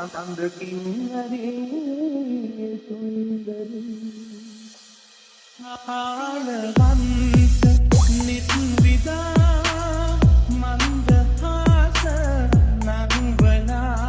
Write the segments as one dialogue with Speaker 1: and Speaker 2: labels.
Speaker 1: අඳකින් හරි සුන්දරි ආලවන්ත නිත් විදා මන්දහාස නංවලා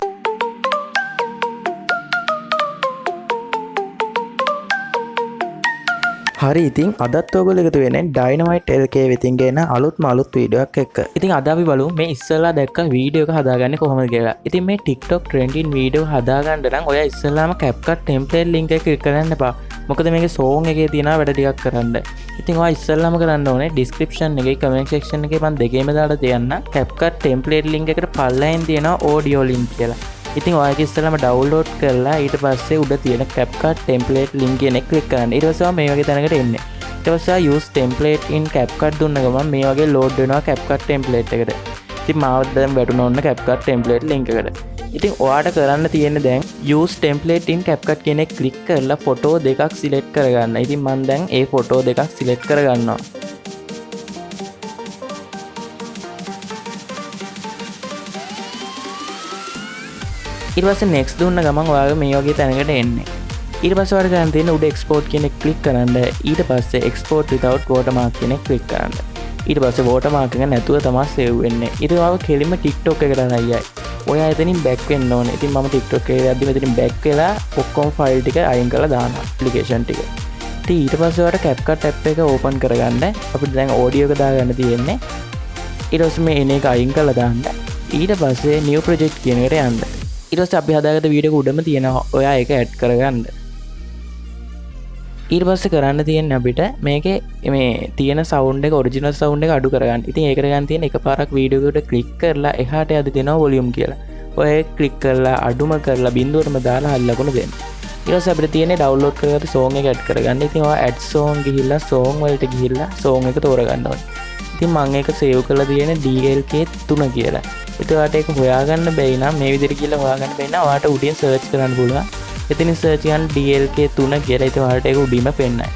Speaker 2: හරි ඉතින් අදත් ඔයගොල්ලෝ එකතු වෙන්නේ Dynamite LK වෙතින් ගෙන අලුත්ම අලුත් වීඩියෝ එකක් එක්ක. ඉතින් අද අපි බලමු මේ ඉස්සෙල්ලා දැක්ක වීඩියෝ එක හදාගන්නේ කොහොමද කියලා. ඉතින් මේ TikTok trending වීඩියෝ හදාගන්න නම් ඔයා ඉස්සෙල්ලාම Capcut template link එක ක්ලික් කරන්න එපා. මොකද මේකේ song එකේ තියෙනවා වැඩ ටිකක් කරන්න. ඉතින් ඔයා ඉස්සෙල්ලාම කරන්න ඕනේ description එකේ comment section එකේ මම දෙකේම දාලා තියන්න Capcut template link එකට පල්ලෙන් තියෙනවා audio link කියලා. ඉතින් ඔයාගේ ඉස්සෙල්ලාම ඩවුන්ලෝඩ් කරලා ඊට පස්සේ උඩ තියෙන Capcut template link කියන එක ක්ලික් කරන්න. ඊට පස්සේ මේ වගේ තැනකට එන්නේ. ඊට පස්සේ use template in Capcut දුන්න ගමන් මේ වගේ load වෙනවා Capcut template එකට. ඉතින් මාව දැන් වැටුණා ඔන්න Capcut template link එකට. ඉතින් ඔයාට කරන්න තියෙන්නේ දැන් use template in Capcut කියන එක ක්ලික් කරලා ෆොටෝ දෙකක් select කරගන්න. ඉතින් මම දැන් ඒ ෆොටෝ දෙකක් select කරගන්නවා. ඊට පස්සේ next දුන්න ගමන් ඔයාලා මේ වගේ තැනකට එන්නේ. ඊට පස්සේ ඔයාලට ගන්න තියෙන උඩ export කියන එක click කරන්න. ඊට පස්සේ export without watermark කියන එක click කරන්න. ඊට පස්සේ watermark එක නැතුව තමයි save වෙන්නේ. ඊට ඔයාලා කෙලින්ම TikTok එකට අරයි. ඔයා එතනින් back වෙන්න ඕනේ. ඉතින් මම TikTok එකේ යද්දි මෙතනින් back වෙලා ඔක්කොම file ටික අයින් කරලා දානවා application ටික. ඉතින් ඊට පස්සේ ඔයාලට Capcut app එක open කරගන්න. අපිට දැන් audio එක දාගන්න තියෙන්නේ. ඊට පස්සේ මේ එන එක අයින් කරලා දාන්න. ඊට පස්සේ new project කියන එකට යන්න. ඊට පස්සේ අපි හදාගත්ත වීඩියෝ එක උඩම තියෙනවා. ඔයා ඒක ඇඩ් කරගන්න. ඊට පස්සේ කරන්න තියෙන්නේ අපිට මේකේ මේ තියෙන සවුන්ඩ් එක ඔරිජිනල් සවුන්ඩ් එක අඩු කරගන්න. ඉතින් ඒක කරගන්න තියෙන එකපාරක් වීඩියෝ එකට ක්ලික් කරලා එහාට යද්දි දෙනවා වොලියුම් කියලා. ඔය ඒක ක්ලික් කරලා අඩුම කරලා බිඳුවටම දාලා හරි ලකුණු දෙන්න. ඊට පස්සේ අපිට තියෙන්නේ ඩවුන්ලෝඩ් කරගත්ත song එක ඇඩ් කරගන්න. ඉතින් ඔයා add song ගිහිල්ලා song වලට ගිහිල්ලා song එක තෝරගන්න ඕනේ. ඉතින් මම ඒක save කරලා තියෙන්නේ DLK 3 කියලා. ඉතින් ඔයාට ඒක හොයාගන්න බැයි නම් මේ විදිහට කියලා හොයාගන්න බැයි නම් ඔයාට උඩින් search කරන්න පුළුවන්. එතනින් search කරන්න DLK 3 කියලා. ඉතින් ඔයාලට ඒක උඩින්ම පෙන්නයි.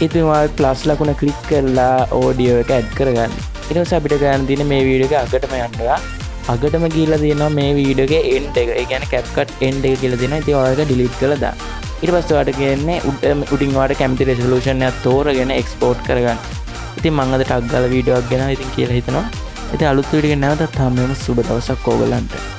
Speaker 2: ඉතින් ඔයාලා plus ලකුණ click කරලා audio එක add කරගන්න. ඊට පස්සේ අපිට ගන්න තියෙන්නේ මේ වීඩියෝ එක අගටම යන්න. අගටම ගිහිල්ලා තියෙනවා මේ වීඩියෝ එකේ end එක. ඒ කියන්නේ Capcut end එක කියලා දෙනවා. ඉතින් ඔයාලා ඒක delete කරලා දාන්න. ඊට පස්සේ ඔයාලට කියන්නේ උඩින් ඔයාලට කැමති resolution එකක් තෝරගෙන export කරගන්න. ඉතින් මම අද ටග් ගාලා වීඩියෝ එකක් ගෙනා ඉතින් කියලා හිතනවා. ඉතින් අලුත් වීඩියෝ එක නැවතත් හම්බෙමු. සුබ දවසක් ඕගලන්ට.